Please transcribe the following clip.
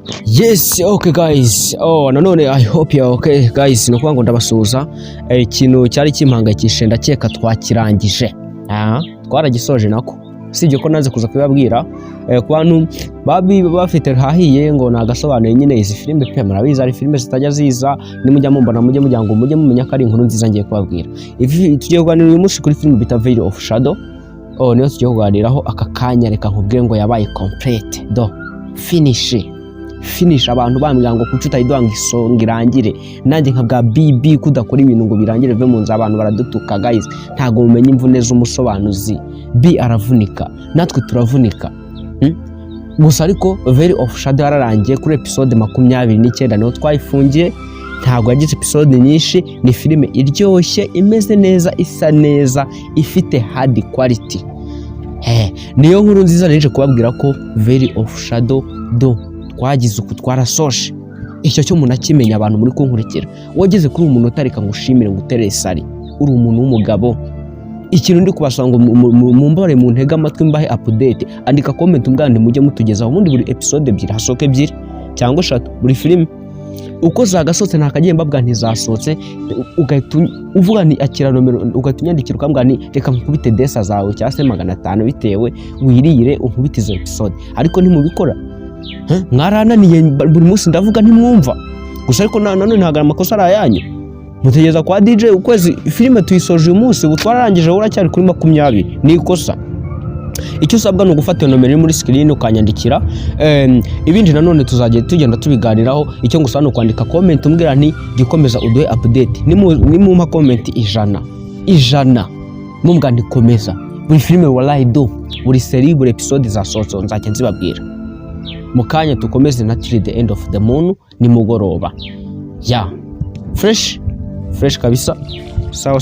Yes, okay guys. Nanone I hope you are okay guys. No kuvuga ngo ndabasuhuza. Ikintu cyari kimpangayikishije ndakeka twakirangije. Twaragisoje nako. Sibyo ko naze kuza kubabwira ku bantu bafite hahiye ngo nagasobanuye nyine izi filime pe murabizi ari filime zitajya ziza nimujya mumbana mujye mujyango mujye mumenya ko ari inkuru nziza ngiye kubabwira. Tugiye kuganira uyu munsi kuri filime bita Veil of Shadow. Niyo tugiye kuganiraho aka kanya, reka nkubwire ngo yabaye complete finish abantu bambwira ngo kuki utayiduhanga isonga irangire, nanjye nkabwa BB kudakora ibintu ngo birangire ve munza abantu baradutuka guys, ntago mumenye imvune z'umusobanuzi. B aravunika natwe turavunika gusa ariko Veil of Shadow yararangiye kuri episode 29 niho twayifungiye. Ntago yagize episode nyinshi, ni filime iryoshye imeze neza isa neza ifite hard quality. Niyo nkuru nziza neje kubabwira ko Veil of Shadow twagize uku twarasoshe. Icyo cyo umuntu akimenya abantu muri kunkurikira, wageze kuri umuntu utareka ngushimire ngo utere sari, uri umuntu w'umugabo. Ikintu ndi kubasaba ngo mumbare mu ntega amatwi mbahe update, andika comment umbwande mujye mutugezaho ubundi buri episode 2 hasoke 2 cyangwa 3 buri filime uko zagasotse ntakagiye mbabwa ntizasohotse, ugahita uvuga ni akira nomero, ugahita unyandikira ukambwa ni reka nkubite desa zawe cyangwa se 500 bitewe wirire unkubite izo episode. Ariko ntimubikora, mwarananiye buri munsi ndavuga ntimwumva gusa. Ariko nanone ntago amakosa ari ayanyu, mutegeza kwa DJ ukwezi filime tuyisoje uyu munsi utwararangije uracyari kuri 20 ni ikosa. Icyo usabwa no gufata nomero muri screen ukanyandikira. Ibindi nanone tuzagiye tugenda tubiganiraho. Icyo ngusaba no kwandika comment umbwira nti gikomeza uduhe update. Nimumpa comment 100 mumbwande komeza buri filime wallahi buri serie buri episode zasohotse nzajya nzibabwira. Mukanya tukomeze na till the end of the moon ni mugoroba fresh kabisa. Sawa.